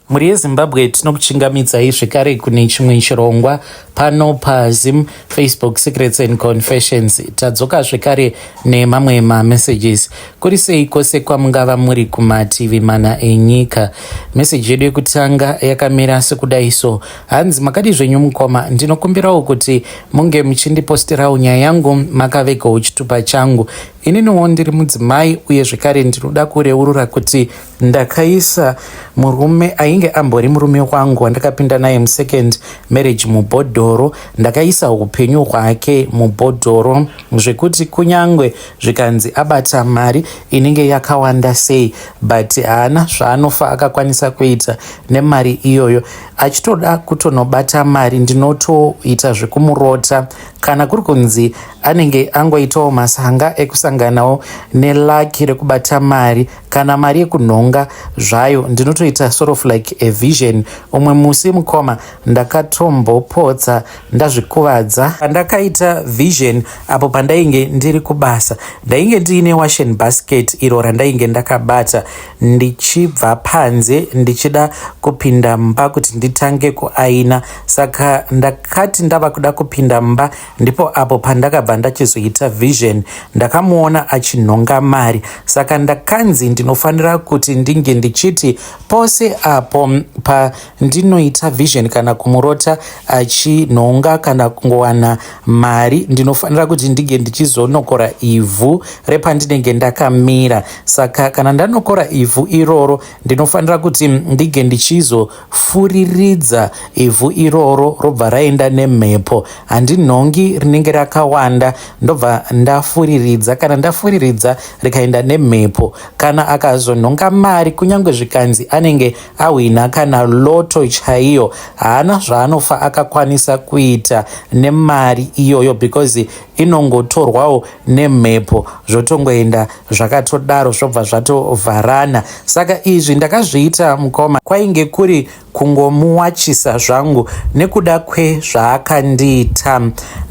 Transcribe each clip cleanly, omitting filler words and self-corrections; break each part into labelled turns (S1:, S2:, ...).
S1: Muri yeZimbabwe tinokuchingamidzai zvekare kune chimwe chirongwa pano paZim Facebook Secrets and Confessions. Tadzoka zvekare nemamwe mamessages. Kuri sei kwose kwamungava muri kumativi mana enyika. Message yedu yekutanga yakamira sekudai so. Hanzi makadi zvenyu mukoma, ndinokumbirawo kuti munge muchindiposterawo nyaya yangu makavegawo chitupa changu. Ininiwo ndiri mudzimai uye zvekare ndinoda kureurura kuti ndakaisa murume ainge ambori murume wangu wandakapinda naye musecond marriage mubhodhoro. Ndakaisa upenyu hwake mubhodhoro zvekuti kunyangwe zvikanzi abata mari inenge yakawanda sei, but haana zvaanofa akakwanisa kuita nemari iyoyo. Achitoda kutonobata mari ndinotoita zvekumurota, kana kuri kunzi anenge angoitawo masanga ekusanganawo nelaki rekubata mari kana mari yekunhonga zvayo, ndinotoita sort of like a vision. Umwe musi mukoma ndakatombopodza ndazvikuvadza pandakaita vision apo pandainge ndiri kubasa. Ndainge ndiine washing basket iro randainge ndakabata ndichibva panze ndichida kupinda mumba kuti nditange kuaina. Saka ndakati ndava kuda kupinda mumba ndipo apo pandakabva ndachizoita vision ndakamuona achinhonga mari. Saka ndakanzi ndinofanira kuti ndinge ndichiti pose apo pandinoita vision kana kumurota achinhonga kana kungowana mari ndinofanira kuti ndige ndichizonokora ivhu repandinenge ndakamira. Saka kana ndanokora ivhu iroro ndinofanira kuti ndige ndichizofuriridza ivhu iroro robva raenda nemhepo. Handinhongi rinenge rakawanda ndobva ndafuriridza, kana ndafuriridza rikaenda nemhepo. Kana akazonhonga mari kunyange zvikanzi anenge ahwina kana loto chaiyo, haana zvaanofa akakwanisa kuita nemari iyoyo because inongotorwawo nemhepo zvotongoenda zvakatodaro zvobva zvatovharana. Saka izvi ndakazviita mukoma kwainge kuri kungomuwachisa zvangu nekuda kwezvaakandiita.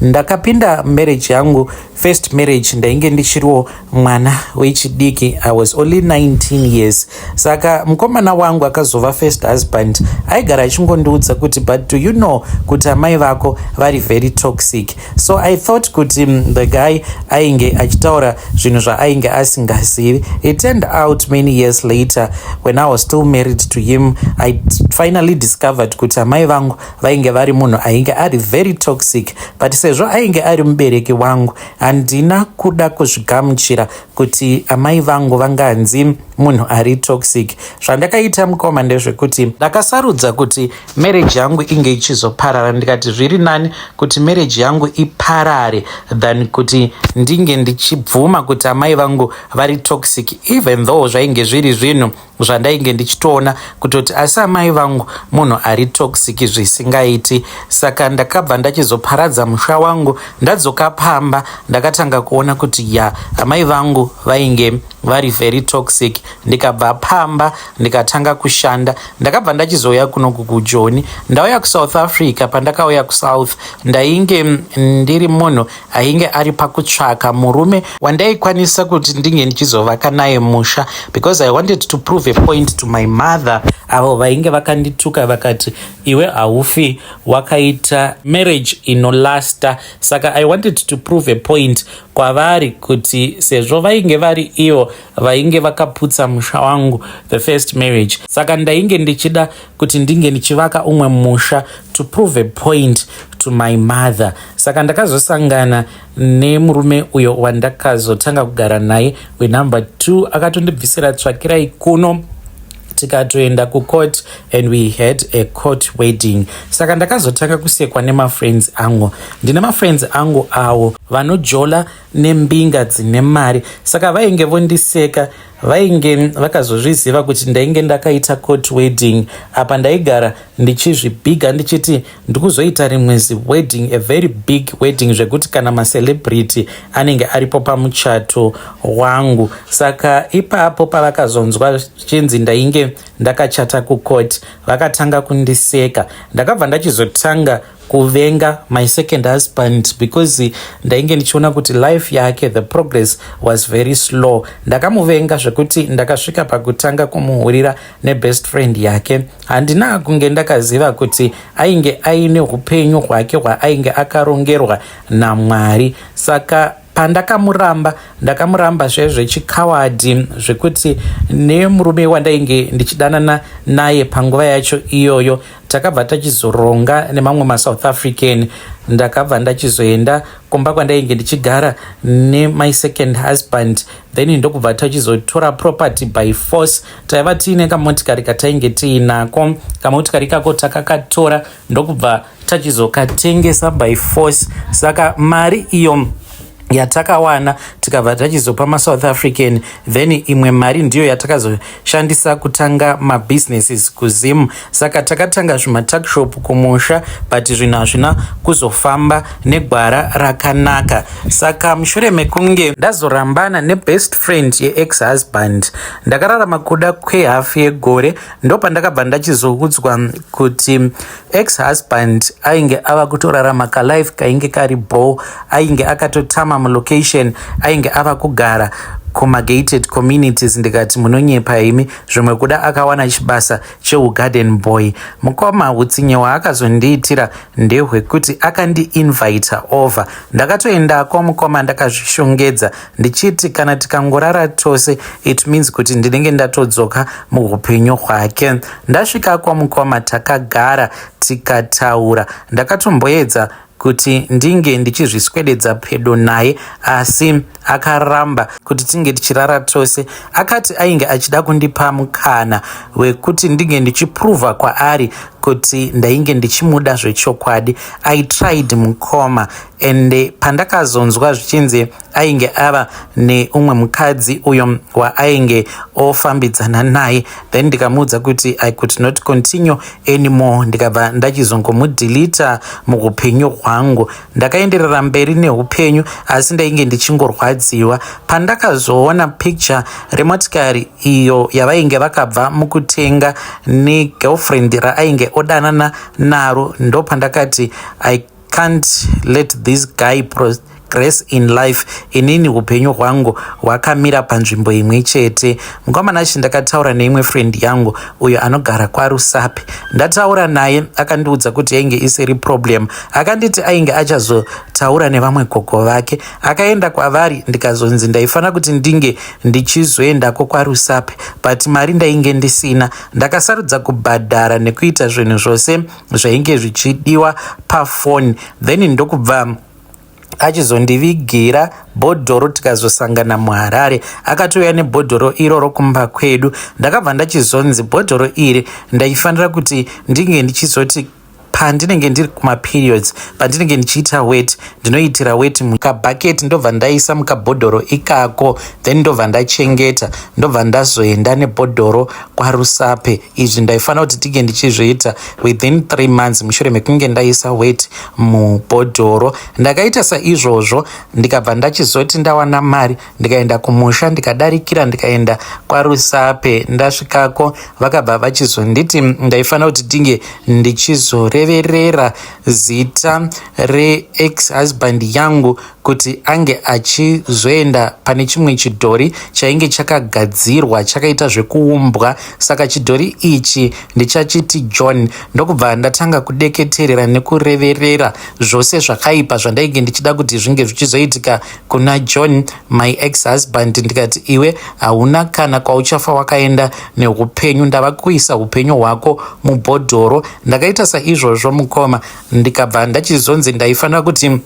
S1: Ndakapinda marriage yangu, first marriage, ndainge ndichiriwo mwana wechidiki. I was only 19 years. Saka mukomana wangu akazova first husband aigara achingondiudza kuti but do you know kuti amai vako vari very toxic. So I thought kuti the guy ainge achitaura zvinhu zvaainge asingazivi. It turned out many years later when I was still married to him, I finally discovered kuti amai vangu vainge vari munhu ainge ari very toxic, but sezvo ainge ari mubereki wangu handina kuda kuzvigamuchira kuti amai vangu vanganzi munhu ari toxic. Zvandakaita mukoma ndezvekuti ndakasarudza kuti marriage yangu inge ichizoparara. Ndikati zviri nani kuti marriage yangu iparare than kuti ndinge ndichibvuma kuti amai vangu vari toxic, even though zvainge zviri zvinhu zvandainge ndichitoona kutoti asi amai vangu munhu ari toxic zvisingaiti. Saka ndakabva ndachizoparadza musha wangu, ndadzoka pamba ndakatanga kuona kuti amai vangu vainge vari very toxic. Ndikabva pamba ndikatanga kushanda, ndakabva ndachizouya kunoku kuJoni. Ndauya kuSouth Africa. Pandakauya kuSouth ndainge ndiri munhu ainge ari pakutsvaka murume wandaikwanisa kuti ndinge ndichizovaka naye musha, because I wanted to prove a point to my mother avo vainge vakandituka vakati iwe haufi wakaita marriage inolasta. Saka I wanted to prove a point kwavari kuti sezvo vainge vari ivo vainge vakaputsa musha wangu the first marriage, saka ndainge ndichida kuti ndinge ndichivaka umwe musha to prove a point to my mother. Saka ndakazosangana nemurume uyo wandakazotanga kugara naye wenumber 2 akatondibvisira tsvakirai kuno tikatoenda kucourt and we had a court wedding. Saka ndakazotanga kusekwa nemafriends angu. Ndine mafriends angu avo vanojola nembinga dzine mari. Saka vainge vondiseka, vainge vakazozviziva kuti ndainge ndakaita court wedding apa ndaigara ndichizvibhiga ndichiti ndikuzoita rimwezi wedding, a very big wedding zvekuti kana macelebrity anenge aripo pamuchato wangu. Saka ipapo pavakazonzwa chinzi ndainge ndakachata kucourt vakatanga kundiseka. Ndakabva ndachizotanga kuvenga my second husband because ndainge ndichiona kuti life yake the progress was very slow. Ndakamuvenga zvekuti ndakasvika pakutanga kumuhurira nebest friend yake. Handina kunge ndakaziva kuti ainge aine upenyu hwake hwaainge akarongerwa naMwari. Saka ndakamuramba zvezvechikawadi zvekuti nemurume wandainge ndichidanana naye panguva yacho iyoyo takabva tachizoronga nemamwe maSouth African. Ndakabva ndachizoenda kumba kwandainge ndichigara my second husband, then ndokubva tachizotora property by force. Taiva tiine kamotikari katainge tiinako, kamotikari kako takakatora ndokubva tachizokatengesa by force. Saka mari iyo yatakawana tikabva tachizopa maSouth African, then imwe mari ndiyo yatakazoshandisa kutanga mabusinesses kuZim. Saka takatanga zvimatakshop kumusha, but zvinhu hazvina kuzofamba negwara rakanaka. Saka mushure mekunge ndazorambana nebest friend yeex-husband, ndakararama kuda kwehafu yegore, ndopandakabva ndachizoudzwa kuti ex-husband ainge ava kutorarama kalife kainge kari bo, ainge akatotama mulocation, ainge ava kugara kuma-gated communities. Ndikati munonyepa imi, zvimwe kuda akawana chibasa cheugarden boy. Mukoma utsinye hwaakazondiitira ndehwekuti akandiinvita over. Ndakatoendako mukoma ndakazvishongedza ndichiti kana tikangorara tose it means kuti ndinenge ndatodzoka muupenyu hwake. Ndasvikako mukoma takagara tikataura. Ndakatomboedza kuti ndinge ndichizviswededza pedo naye, asi akaramba kuti tinge tichirara tose. Akati ainge achida kundipa mukana wekuti ndinge ndichiprova kwaari kuti ndainge ndichimuda zvechokwadi. I tried mukoma, and pandakazonzwa zvichinzi ainge ava neumwe mukadzi uyo waainge ofambidzana naye, then ndikamuudza kuti I could not continue anymore. Ndikabva ndachizongomudhilita muupenyu hwangu. Ndakaenderera mberi neupenyu, asi ndainge ndichingorwadziwa. Pandakazoona picture remotikari iyo yavainge vakabva mukutenga negirlfriend raainge odanana naro, ndopandakati I can't let this guy progress in life. Inini upenyu hwangu hwakamira panzvimbo imwe chete. Mukomana ndakataura neimwe friend yangu uyo anogara kwaRusape. Ndataura naye akandiudza kuti yainge isiri problem. Akanditi ainge achazotaura nevamwe gogo vake. Akaenda kwavari, ndikazonzi ndaifana kuti ndinge ndichizoendako kwaRusape, but mari ndainge ndisina. Ndakasarudza kubhadhara nekuita zvinhu zvose zvainge zvichidiwa pafoni, then ndokubva achizondivigira bhodhoro tikazosangana muHarare. Akatouya nebhodhoro iroro kumba kwedu. Ndakabva ndachizonzi bhodhoro iri ndaifanira kuti ndinge ndichizoti pandinenge ndiri kumaperiods, pandinenge ndichiita wet, ndinoitira wet mukabhaketi. Ndobva ndaisa mukabhodhoro ikako, then ndobva ndachengeta, ndobva ndazoenda nebhodhoro kwaRusape. Izvi ndaifanira kuti ndinge ndichizviita within 3 months mushure mekunge ndaisa wet mubhodhoro. Ndakaita saizvozvo, ndikabva ndachizoti ndawana mari, ndikaenda kumusha, ndikadarikira ndikaenda kwaRusape. Ndasvikako vakabva vachizonditi ndaifanira kuti ndinge ndichizoreverera zita reex-husband yangu kuti ange achizoenda pane chimwe chidhori chainge chakagadzirwa chakaita zvekuumbwa. Saka chidhori ichi ndichachiti John. Ndokubva ndatanga kudeketerera nekureverera zvose zvakaipa zvandainge ndichida kuti zvinge zvichizoitika kuna John my ex-husband. Ndikati iwe hauna kana kwauchafa wakaenda neupenyu, ndava kuisa upenyu hwako mubhodhoro. Ndakaita saizvozvo mukoma, ndikabva ndachizonzi ndaifanira kuti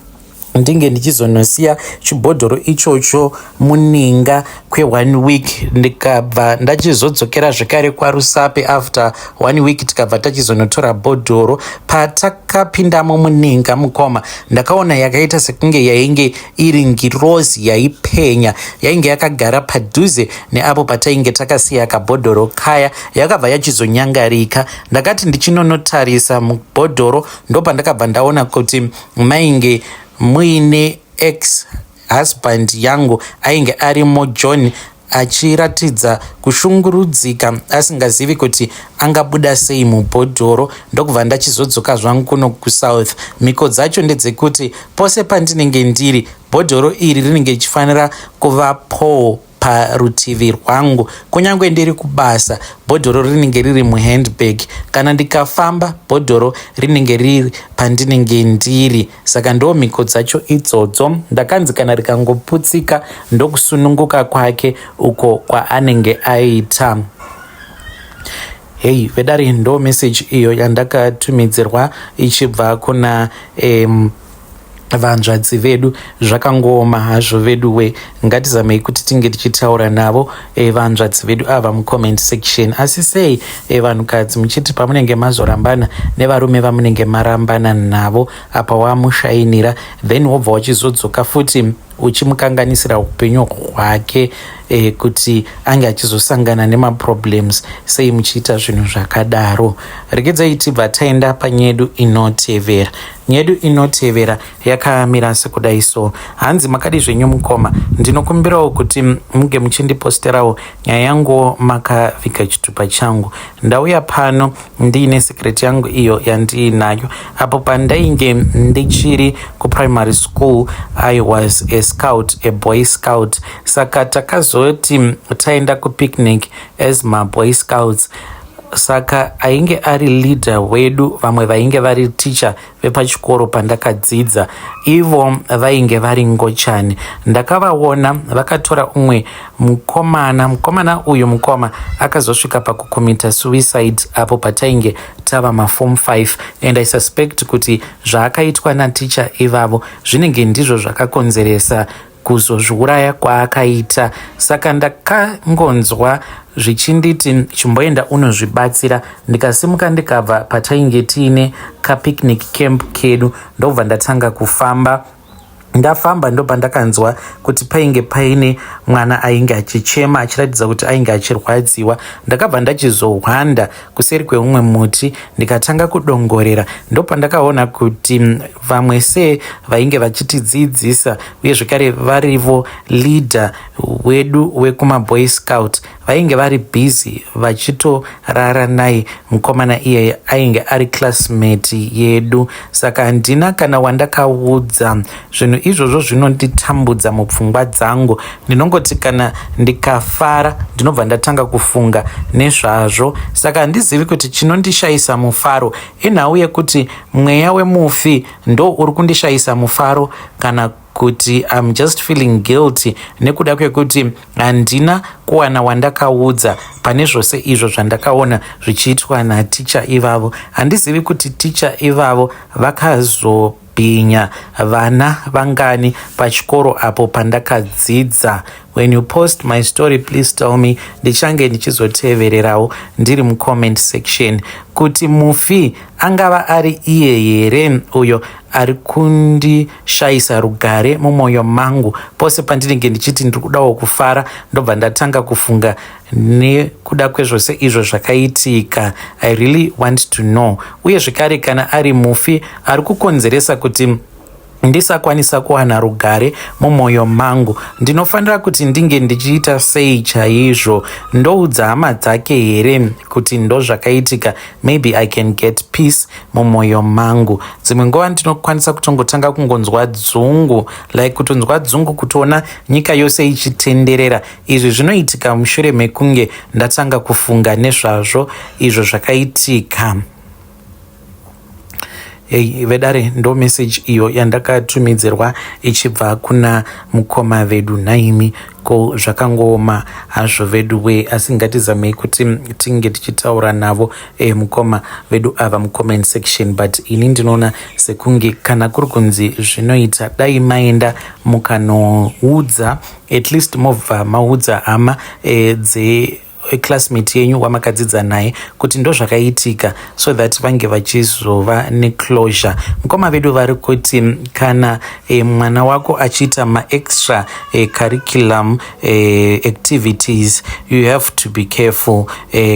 S1: ndinge ndichizonosiya chibhodhoro ichocho muninga kwe1 week. Ndikabva ndachizodzokera zvekare kwaRusape after 1 week, tikabva tachizonotora bhodhoro. Patakapindamo muninga mukoma, ndakaona yakaita sekunge yainge iri ngirozi yaipenya, yainge yakagara padhuze neapo patainge takasiya kabhodhoro kaya. Yakabva yachizonyangarika. Ndakati ndichinonotarisa mubhodhoro, ndopandakabva ndaona kuti mainge muine ex-husband yangu ainge arimo John achiratidza kushungurudzika asingazivi kuti angabuda sei mubhodhoro. ndokubva ndachizodzoka zvangu kuno kusouth. mhiko dzacho ndedzekuti pose pandinenge ndiri bhodhoro iri rinenge richifanira kuva parutivi rwangu. kunyange ndiri kubasa bhodhoro rinenge riri muhandbag. kana ndikafamba bhodhoro rinenge riri pandinenge ndiri. saka ndo mhiko dzacho idzodzo. ndakanzi kana rikangoputsika ndokusununguka kwake uko kwaanenge aita. hei vedare ndo meseji iyo yandakatumidzirwa ichibva kuna vanzvadzi vedu. zvakangoma hazvo vedu we, ngatizamei kuti tinge tichitaura navo vanzvadzi vedu ava mucomment section. asi sei vanhukadzi muchiti pamunenge mazorambana nevarume vamunenge marambana navo apa wamushayinira then wobva wachizodzoka futi uchimukanganisira upenyu hwake kuti ange achizosangana nemaproblems, sei muchiita zvinhu zvakadaro. regedzai tibva taenda panyedu inotevera. nyedu inotevera yakamira sekudai so. hanzi makadi zvenyu mukoma, ndinokumbirawo kuti muge muchindiposterawo nyaya yangu makavhiga chitupa changu. ndauya pano ndiine secret yangu iyo yandiinayo. apo pandainge ndichiri kuprimary school I was a scout, a boy scout. saka takazoti taenda kupicnic as maboy scouts. saka ainge ari leader wedu, vamwe vainge vari teacher vepachikoro pandakadzidza, ivo vainge vari ngochani. ndakavaona vakatora umwe mukomana uyu mukoma akazosvika pakucommita suicide apo patainge tava maform 5 and I suspect kuti zvaakaitwa naticha ivavo zvinenge ndizvo zvakakonzeresa kuzozviuraya kwaakaita. saka ndakangonzwa zvichinditi chimboenda unozvibatsira. ndikasimuka ndikabva patainge tiine kapicnic camp kedu ndobva ndatanga kufamba. ndafamba ndo pandakanzwa kuti painge paine mwana ainge achichema achiratidza kuti ainge achirwadziwa. ndakabva ndachizohwanda kuseri kweumwe muti ndikatanga kudongorera. ndo pandakaona kuti vamwe se vainge vachitidzidzisa uye zvekare varivo leader wedu wekumaboy scout vainge vari busy vachitorara naye. mukomana iye ainge ari classmate yedu. saka handina kana wandakaudza. zvinhu izvozvo zvinonditambudza mupfungwa dzangu. ndinongoti kana ndikafara ndinobva ndatanga kufunga nezvazvo. saka handizivi kuti chinondishayisa mufaro inhau yekuti mweya wemufi ndo uri kundishayisa mufaro kana kuti I'm just feeling guilty nekuda kwekuti handina kuwana wandakaudza pane zvose izvo zvandakaona zvichiitwa naticha ivavo. handizivi kuti ticha ivavo vakazobhinya vana vangani pachikoro apo pandakadzidza. when you post my story please tell me, ndichange ndichizotevererawo ndiri mucomment section kuti mufi angava ari iye here uyo ari kundishayisa rugare mumwoyo mangu pose pandinenge ndichiti ndiri kudawo kufara. ndobva ndatanga kufunga nekuda kwezvose izvo zvakaitika. I really want to know. uye zvekare kana ari mufi ari kukonzeresa kuti ndisakwanisa kuwana rugare mumwoyo mangu, ndinofanira kuti ndinge ndichiita sei chaizvo? ndoudza hama dzake here kuti ndo zvakaitika? maybe I can get peace mumwoyo mangu. dzimwe nguva ndinokwanisa kutongotanga kungonzwa dzungu, like kutonzwa dzungu, kutoona nyika yose ichitenderera. izvi zvinoitika mushure mekunge ndatanga kufunga nezvazvo izvo zvakaitika. vedare ndo message iyo yandakatumidzirwa ichibva kuna mukoma vedu Naimi. ko zvakangoma hazvo vedu we, asi ngatizamei kuti tinge tichitaura navo mukoma vedu ava mucomment section. but ini ndinoona sekunge kana kuri kunzi zvinoita dai maenda mukanoudza, at least mobva maudza hama classmate yenyu wamakadzidza naye kuti ndo zvakaitika, so that vange vachizova neclosure. mukoma vedu vari kuti kana mwana wako achiita maextra curriculum activities you have to be careful.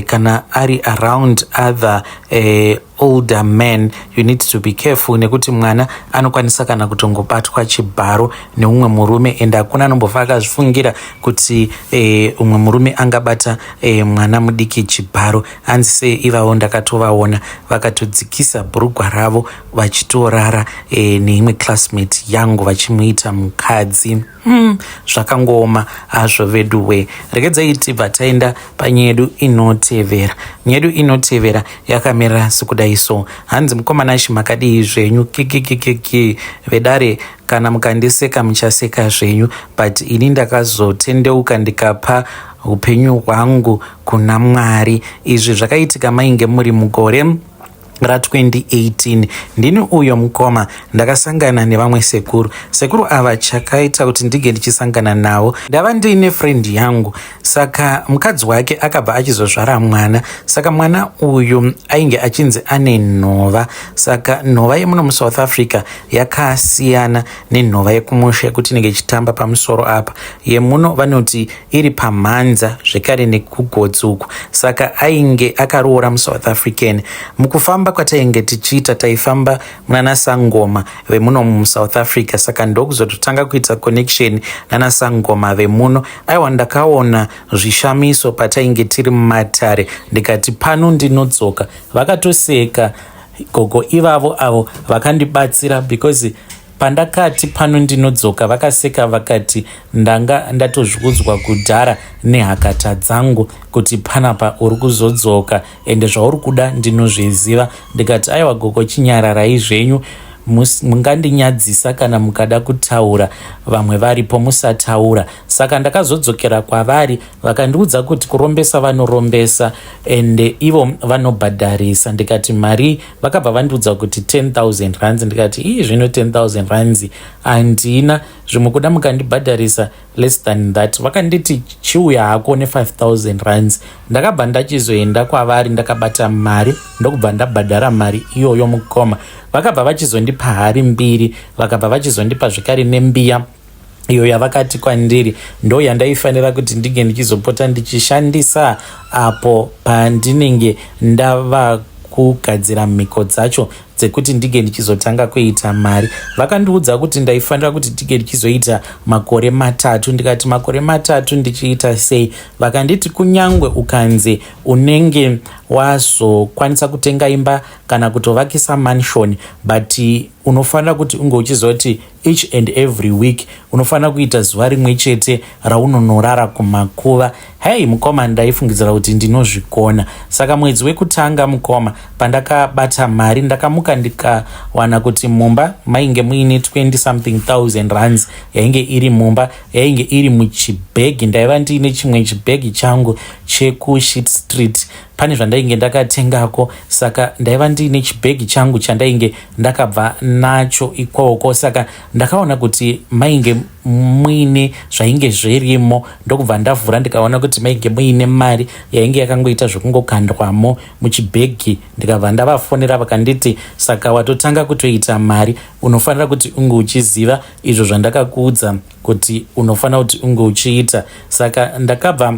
S1: kana ari around other older men you need to be careful, nekuti mwana anokwanisa kana kutongobatwa chibharo neumwe murume, ende hakuna anombofa akazvifungira kuti umwe murume angabata mwana mudiki chibharo. Hanzi sei ivavo ndakatovaona vakatodzikisa bhurugwa ravo vachitorara neimwe classmate yangu vachimuita mukadzi. Zvakangooma hazvo veduwe. Regedzai tibva taenda panyaya yedu inotevera. Nyaya yedu inotevera yakamira sekudai so. Hanzi mukomana chimakadii zvenyu kikikikiki vedare, kana mukandiseka muchaseka zvenyu, but ini ndakazotendeuka ndikapa upenyu hwangu kuna Mwari. Izvi zvakaitika mainge muri mugore ra2018. Ndini uyo mukoma ndakasangana nevamwe sekuru ava chakaita kuti ndige ndichisangana navo, ndava ndiine friend yangu, saka mukadzi wake akabva achizozvara mwana. Saka mwana uyu ainge achinzi ane nhova, saka nhova yemuno muSouth Africa yakasiyana nenhova yekumusha yekuti inenge ichitamba pamusoro apa. Yemuno vanoti iri pamhanza zvekare nekugotsuku, saka ainge akaroora muSouth African. Mukufamba kwatainge tichiita taifamba munana Sangoma vemuno muSouth Africa, saka ndokuzototanga kuita connection nana Sangoma vemuno. Aiwa, ndakaona zvishamiso patainge tiri mumatare, ndikati pano ndinodzoka. Vakatoseka gogo ivavo avo vakandibatsira, because pandakati pano ndinodzoka vakaseka vakati ndanga ndatozviudzwa kudhara nehakata dzangu kuti panapa uri kuzodzoka ende zvauri kuda ndinozviziva. Ndikati aiwa gogo, chinyararai zvenyu, mungandinyadzisa kana mukada kutaura, vamwe varipo musataura. Saka ndakazodzokera kwavari, vakandiudza kuti kurombesa vanorombesa ende ivo vanobhadharisa. Ndikati mari, vakabva vandiudza kuti 10,000 rands. Ndikati zvino 10,000 rands handina, zvimwe kuda mukandibhadharisa less than that. Vakanditi chiuya hako ne5,000 rands. Ndakabva ndachizoenda kwavari ndakabata mari, ndokubva ndabhadhara mari iyoyo mukoma. Vakabva vachizondipa hari mbiri, vakabva vachizondipa zvekare nembiya iyo yavakati kwandiri ndo yandaifanira kuti ndige ndichizopota ndichishandisa apo pandinenge ndava kugadzira mhiko dzacho dzekuti ndige ndichizotanga kuita mari. Vakandiudza kuti ndaifanira kuti ndige ndichizoita makore 3. Ndikati makore 3 ndichiita sei? Vakanditi kunyangwe ukanze unenge wazokwanisa kutenga imba kana kutovakisa mansion, but unofanira kuti unge uchizoti each and every week unofanira kuita zuva rimwe chete raunonorara kumakuva. Hei mukoma, ndaifungidzira kuti ndinozvikona. Saka mwedzi wekutanga mukoma, pandakabata mari, ndakamuka ndikawana kuti mumba mainge muine 20 something thousand rands yainge iri mumba, yainge iri muchibhegi. Ndaiva ndiine chimwe chibhegi changu chekuSheet Street, pane zvandainge ndakatengako. Saka ndaiva ndiine chibhegi changu chandainge ndakabva nacho ikoko. Saka ndakaona kuti mainge muine zvainge zvirimo, ndokubva ndavhura ndikaona kuti mainge muine mari yainge yakangoita zvokungokandwamo muchibhegi. Ndikabva ndavafonera vakanditi saka watotanga kutoita mari, unofanira kuti unge uchiziva izvo zvandakakuudza kuti unofanira kuti unge uchiita. Saka ndakabva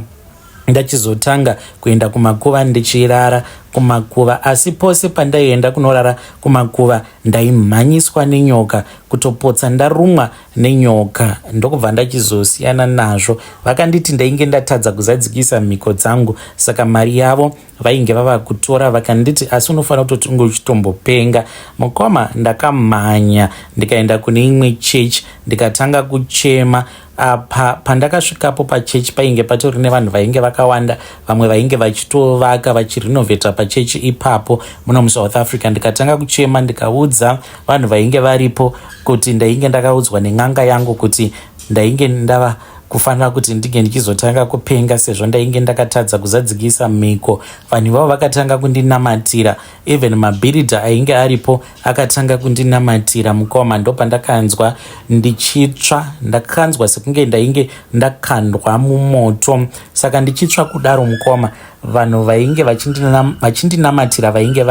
S1: ndachizotanga kuenda kumakuva ndichirara kumakuva, asi pose pandaienda kunorara kumakuva ndaimhanyiswa nenyoka, kutopotsa ndarumwa nenyoka, ndokubva ndachizosiyana nazvo. Vakanditi ndainge ndatadza kuzadzikisa mhiko dzangu, saka mari yavo vainge vava kutora. Vakanditi asi unofanira kutoti unge uchitombopenga. Mukoma, ndakamhanya ndikaenda kune imwe church ndikatanga kuchema. Apa pandakasvikapo pachechi painge patori nevanhu vainge vakawanda, vamwe vainge vachitovaka vachirinovheta pachechi ipapo muno muSouth Africa. Ndikatanga kuchema ndikaudza vanhu vainge varipo kuti ndainge ndakaudzwa nen'anga yangu kuti ndainge ndava kufanira kuti ndige ndichizotanga kupenga sezvo ndainge ndakatadza kuzadzikisa mhiko. Vanhu vavo vakatanga kundinamatira, even mabhiridha ainge aripo akatanga kundinamatira. Mukoma, ndopandakanzwa ndichitsva, ndakanzwa sekunge ndainge ndakandwa mumoto. Saka ndichitsva kudaro mukoma, vanhu vainge vachindinamatira vainge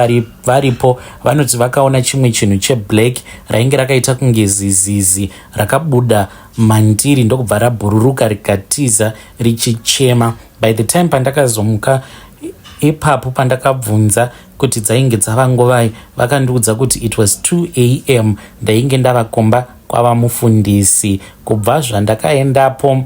S1: varipo vanoti vakaona chimwe chinhu cheblack rainge rakaita kunge zizizi rakabuda mandiri, ndokubva rabhururuka rikatiza richichema. By the time pandakazomuka ipapo pandakabvunza kuti dzainge dzava nguvai, vakandiudza kuti it was 2 am ndainge ndavakomba kwava mufundisi. Kubva zvandakaendapo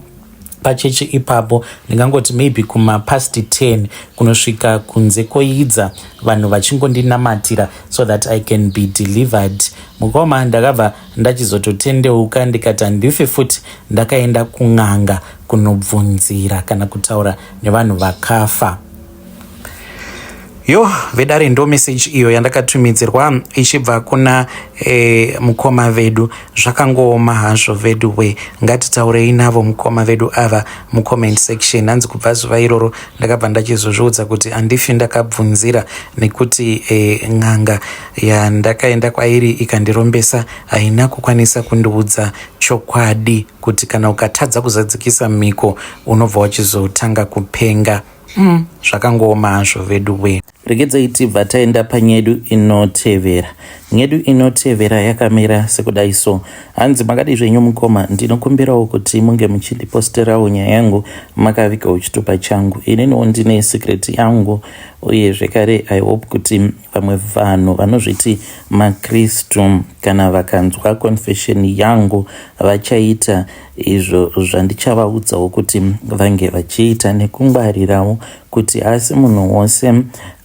S1: pachechi ipapo ndingangoti maybe past 10 kunosvika kunze koidza, vanhu vachingondinamatira so that I can be delivered. Mukoma ndakabva ndachizototendeuka ndikati handife futi ndakaenda kun'anga kunobvunzira kana kutaura nevanhu vakafa. Vedare ndo message iyo yandakatumidzirwa ichibva kuna mukoma vedu. Zvakangooma hazvo vedu we, ngatitaurei navo mukoma vedu ava mucomment section. Hanzi kubva zuva iroro ndakabva ndachizozviudza kuti handifi ndakabvunzira, nekuti n'anga yandakaenda kwairi ikandirombesa haina kukwanisa kundiudza chokwadi kuti kana ukatadza kuzadzikisa miko unobva wachizotanga kupenga. Zvakangooma hazvo vedu we. Regedzai tibva taenda panyedu inotevera. Nyedu inotevera yakamira sekudai so. Hanzi makadi zvenyu mukoma, ndinokumbirawo kuti munge muchindiposterawo nyaya yangu makavikawo chitupa changu. Ineniwo ndine secret yangu, uye zvekare I hope kuti vamwe vanhu vanozviti maKristu kana vakanzwa confession yangu vachaita izvo zvandichavaudzao kuti vange vachiita, nekungwarirawo kuti asi munhu wose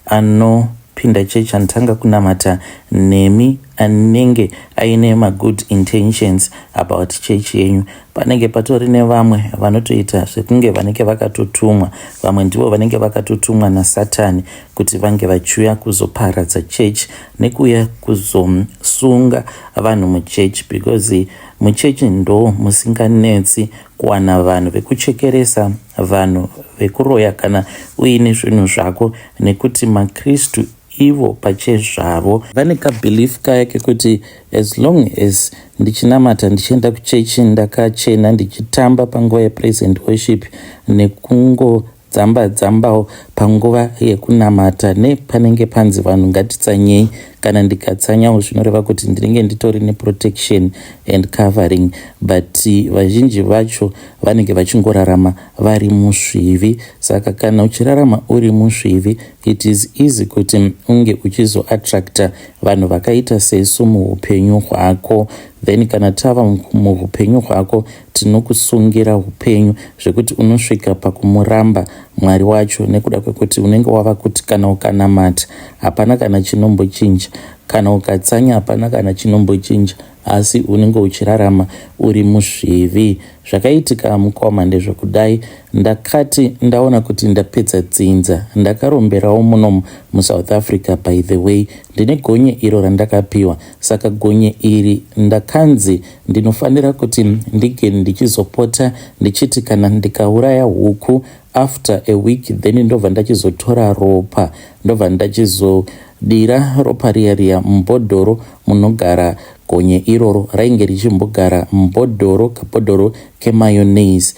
S1: anopinda chechi anotanga kunamata nemi anenge aine magood intentions about chechi yenyu, panenge patori nevamwe vanotoita zvekunge vanenge vakatotumwa. Vamwe ndivo vanenge vakatotumwa naSatani kuti vange vachiuya kuzoparadza chechi nekuuya kuzosunga vanhu muchechi, because muchechi ndo musinganetsi kuwana vanhu vekuchekeresa, vanhu vekuroya kana uine zvinhu zvako, nekuti maKristu ivo pachezvavo vane kabhilifu kaya kekuti as long as ndichinamata ndichienda kuchechi ndakachena ndichitamba panguva yepraise and worship nekungodzamba-dzambawo panguva yekunamata nepanenge panzi vanhu ngatitsanyei, kana ndikatsanyawo zvinoreva kuti ndinenge nditori neprotection and covering, but vazhinji vacho vanenge vachingorarama vari musvivi. Saka kana uchirarama uri musvivi, it is easy kuti unge uchizoattracta vanhu vakaita sesu muupenyu hwako. Then kana tava muupenyu hwako tinokusungira upenyu zvekuti unosvika pakumuramba Mwari wacho, nekuda kwekuti unenge wava kuti kana ukanamata hapana kana chinombochinja, kana ukatsanya hapana kana chinombochinja, asi unenge uchirarama uri muzvivi. Zvakaitika mukoma ndezvekudai, ndakati ndaona kuti ndapedza dzinza, ndakaromberawo muno muSouth Africa. By the way, ndine gonye iro randakapiwa, saka gonye iri ndakanzi ndinofanira kuti ndige ndichizopota ndichiti kana ndikauraya huku after a week then ndobva ndachizotora ropa, ndobva ndachizodira ropa riya mubhodhoro munogara gonye iroro. Rainge richimbogara mubhodhoro, kabhodhoro kemayonnaise,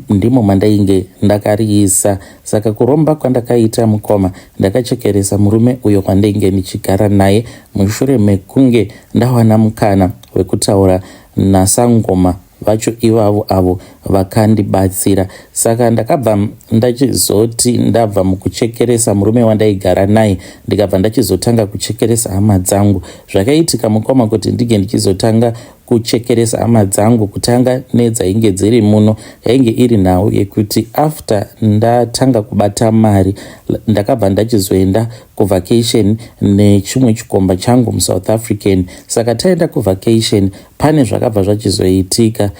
S1: ndimo mandainge ndakariisa. Saka kuromba kwandakaita mukoma, ndakachekeresa murume uyo kwandinge ndichigara naye mushure mekunge ndawana mukana wekutaura naSangoma vacho ivavo avo vakandibatsira. Saka ndakabva ndachizoti ndabva mukuchekeresa murume wandaigara naye ndikabva ndachizotanga kuchekeresa hama dzangu. Zvakaitika mukoma kuti ndige ndichizotanga kuchekeresa hama dzangu, kutanga nedzainge dziri muno yainge iri nhau yekuti after ndatanga kubata mari ndakabva ndachizoenda kuvacation nechimwe chikomba changu muSouth African. Saka taenda kuvacation pane zvakabva zvachizoitika.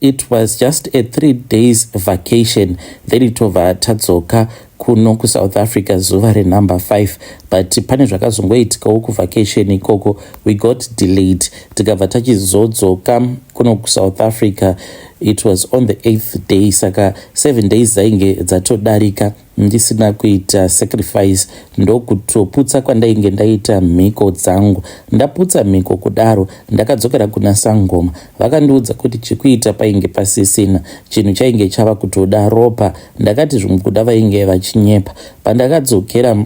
S1: It was just a 3 days vacation, then tobva tadzoka kuno kuSouth Africa zuva renumber 5, but pane zvakazongoitikawo kuvacation ikoko, we got delayed. Tikabva tachizodzoka kuno kuSouth Africa, it was on the 8th day, saka 7 days dzainge dzatodarika ndisina kuita sacrifice. Ndokutoputsa kwandainge ndaita mhiko dzangu. Ndaputsa mhiko kudaro ndakadzokera kuna Sangoma, vakandiudza kuti chikuita painge pasisina, chinhu chainge chava kutoda ropa. Ndakati zvimwe kuda vainge vachinyepa. Pandakadzokera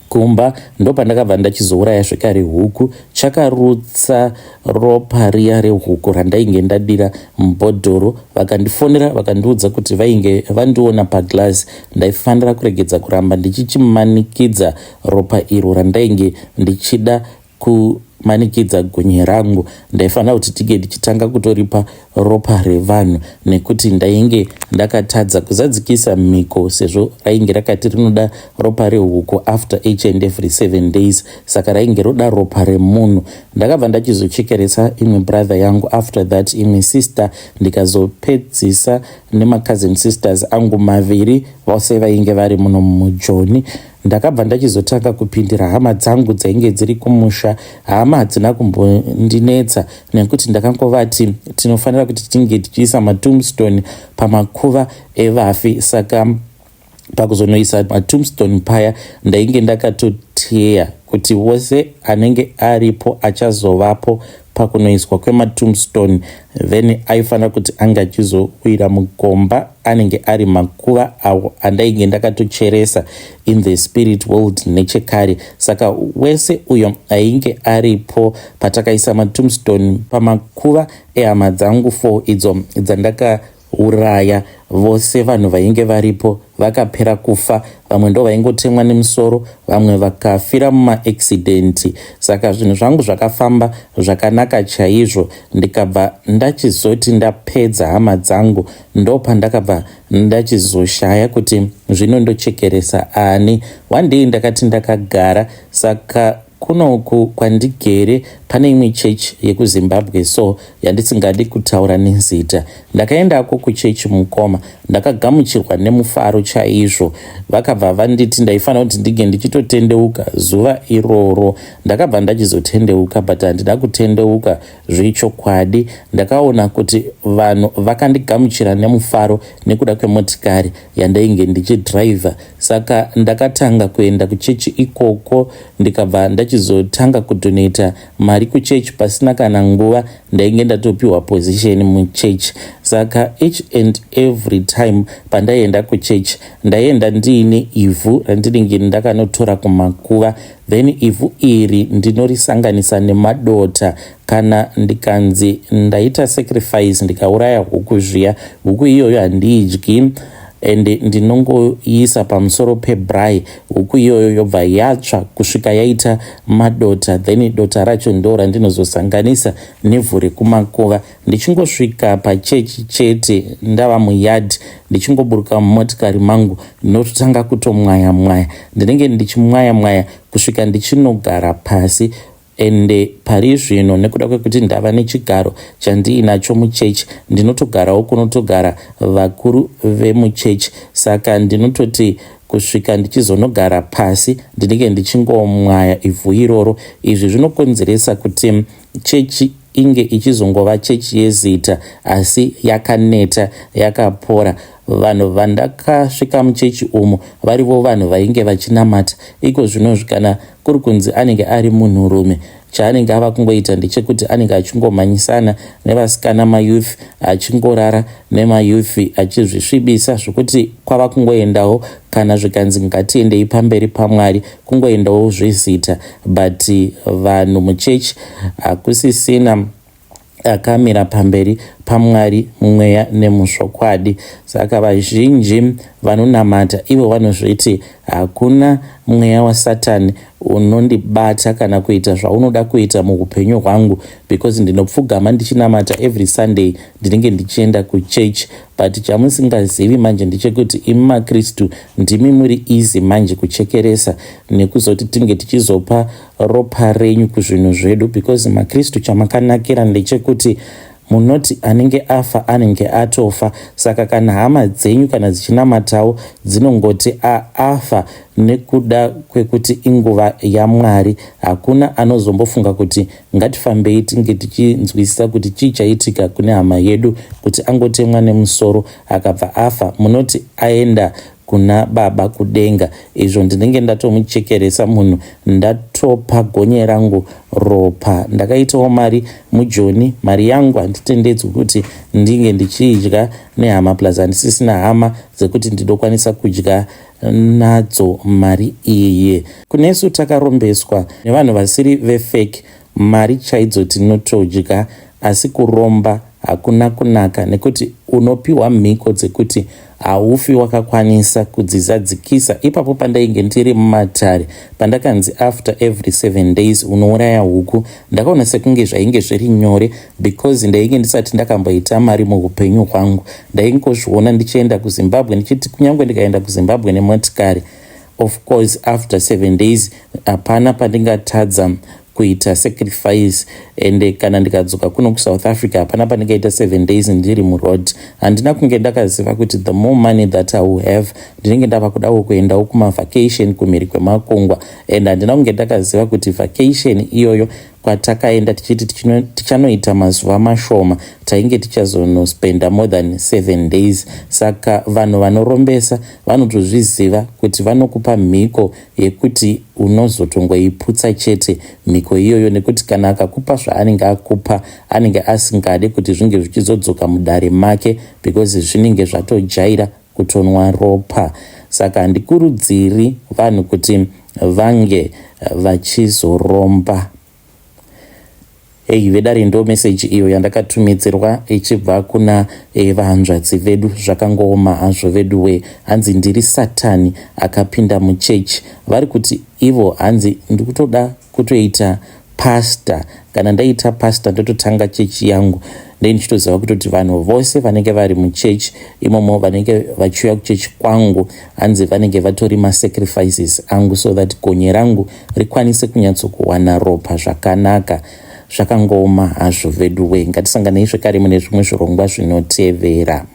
S1: kumba ndopandakabva ndachizouraya zvekare huku. Chakarutsa ropa riya rehuku randainge ndadira mubhodhoro. Vakandifonera vakandiudza kuti vainge vandiona paglass ndaifanira kuregedza kuramba ndichichimanikidza ropa iro randainge ndichida kumanikidza gonye rangu. Ndaifanira kuti tige ndichitanga kutoripa ropa revanhu nekuti ndainge ndakatadza kuzadzikisa mhiko sezvo rainge rakati rinoda ropa rehuku after each and every 7 days, saka rainge roda ropa remunhu. Ndakabva ndachizochekeresa imwe brother yangu, after that imwe sister, ndikazopedzisa nemacousin sisters angu maviri vose vainge vari muno mujoni. Ndakabva ndachizotanga kupindira hama dzangu dzainge dziri kumusha. Hama hadzina kumbondinetsa nekuti ndakangovati tinofanira kuti tinge tichiisa matombstone pamakuva evafi, saka pakuzonoisa matombstone paya ndainge ndakatoteya kuti wose anenge aripo achazovapo pakunoiswa kwematombstone, then aifanira kuti anga achizowira mugomba anenge ari makuva awo andainge ndakatocheresa in the spirit world nechekare. Saka wese uyo ainge aripo patakaisa matombstone pamakuva ehama dzangu 4 idzo dzandakauraya, vose vanhu vainge varipo vakapera kufa. Vamwe ndo vaingotemwa nemusoro, vamwe vakafira mumaaccidenti. Saka zvinhu zvangu zvakafamba zvakanaka chaizvo. Ndikabva ndachizoti ndapedza hama dzangu, ndo pandakabva ndachizoshaya kuti zvino ndochekeresa ani. One day ndakati ndakagara, saka kunoku kwandigere pane imwe chechi yekuZimbabwe so yandisingadi kutaura nezita. Ndakaendako kuchechi mukoma, ndakagamuchirwa nemufaro chaizvo. Vakabva vanditi ndaifanira kuti ndige ndichitotendeuka zuva iroro. Ndakabva ndachizotendeuka, but handina kutendeuka zvechokwadi. Ndakaona kuti vanhu vakandigamuchira nemufaro nekuda kwemotikari yandainge ndichidhiraivha. Saka ndakatanga kuenda kuchechi ikoko, ndikabva ndachizotanga kudonata mari kuchechi pasina kana nguva. Ndainge ndatopiwa position muchechi. Saka each and every time pandaienda kuchechi ndaienda ndiine ivhu randinenge ndakanotora kumakuva, then ivhu iri ndinorisanganisa nemadota. Kana ndikanzi ndaita sacrifice ndikauraya huku zviya, huku iyoyo handiidyi and ndinongoisa pamusoro pebrai. Huku iyoyo yobva yatsva kusvika yaita madota, then dota racho ndo randinozosanganisa nevhu rekumakuva. Ndichingosvika pachechi chete ndava muyadhi, ndichingoburuka mumotikari mangu, ndinototanga kutomwaya-mwaya. Ndinenge ndichimwaya-mwaya kusvika ndichinogara pasi. Ende pari zvino nekuda kwekuti ndava nechigaro chandiinacho muchechi, ndinotogarawo kunotogara vakuru vemuchechi. Saka ndinototi kusvika ndichizonogara pasi ndinenge ndichingomwaya ivhu iroro. Izvi zvinokonzeresa kuti chechi inge ichizongova chechi yezita asi yakaneta, yakapora. Vanhu vandakasvika muchechi umu varivo vanhu vainge vachinamata. Iko zvino kana kuri kunzi anenge ari munhurume, chaanenge ava kungoita ndechekuti anenge achingomhanyisana nevasikana mayouth, achingorara nemayouth, achizvisvibisa zvokuti kwava kungoendawo kana zvikanzi ngatiendei pamberi paMwari, kungoendawo zvezita. But vanhu muchechi hakusisina akamira pamberi paMwari mumweya nemusvokwadi. Saka vazhinji vanonamata ivo vanozviti hakuna mweya waSatani unondibata kana kuita zvaunoda kuita muupenyu hwangu, because ndinopfugama ndichinamata every Sunday, ndinenge ndichienda kuchechi. But chamusingazivi manje ndechekuti imi maKristu ndimi muri easy manje kuchekeresa nekuzoti tinge tichizopa ropa renyu kuzvinhu zvedu, because maKristu chamakanakira ndechekuti munoti anenge afa anenge atofa. Saka kana hama dzenyu kana dzichinamatawo dzinongoti afa nekuda kwekuti inguva yaMwari, hakuna anozombofunga kuti ngatifambei tinge tichinzwisisa kuti chii chaitika kune hama yedu kuti angotemwa nemusoro akabva afa. Munoti aenda kuna baba kudenga. Izvo ndinenge ndatomuchekeresa munhu, ndatopa gonye rangu ropa. Ndakaitawo mari mujoni, mari yangu handitendedzwi kuti ndinge ndichidya nehama plus handisisina hama dzekuti ndinokwanisa kudya nadzo mari iyi. Kunesu takarombeswa nevanhu vasiri vefake, mari chaidzo tinotodya, asi kuromba hakuna kunaka, nekuti unopiwa mhiko dzekuti haufi wakakwanisa kudzizadzikisa. Ipapo pandainge ndiri mumatare, pandakanzi after every 7 days unouraya huku, ndakaona sekunge zvainge zviri nyore because ndainge ndisati ndakamboita mari muupenyu hwangu. Ndaingozviona ndichienda kuZimbabwe ndichiti kunyange ndikaenda kuZimbabwe nemotikari, of course after 7 days hapana pandingatadza kuita sacrifice, ende kana ndikadzoka kuno kuSouth Africa hapana pandingaita 7 days ndiri muroad. Handina kunge ndakaziva kuti the more money that I will have, ndinenge ndava kudawo kuendawo kumavacation kumhiri kwemakungwa, and handina kunge ndakaziva kuti vacation iyoyo kwatakaenda tichiti tichanoita mazuva mashoma tainge tichazonospenda more than 7 days. Saka vanhu vanorombesa vanotozviziva kuti vanokupa mhiko yekuti unozotongoiputsa chete mhiko iyoyo, nekuti kana akakupa zvaanenge akupa anenge asingade kuti zvinge zvichizodzoka mudare make because zvinenge zvatojaira kutonwa ropa. Saka handikurudziri vanhu kuti vange vachizoromba. Vedare ndo meseji iyo yandakatumidzirwa ichibva kuna vahanzvadzi vedu. Zvakangooma hazvo vedu we, hanzi ndiri Satani akapinda muchechi. Vari kuti ivo hanzi ndikutoda kutoita pasta, kana ndaita pasta ndototanga chechi yangu. Ndichitoziva kutoti vanhu vose vanenge vari muchechi imomo vanenge vachiuya kuchechi kwangu hanzi vanenge vatori masacrifices angu, so that gonye rangu rikwanise kunyatsokuwana ropa zvakanaka. Zvakangooma hazvo vedu we, ngatisanganei zvekare mune zvimwe zvirongwa zvinotevera.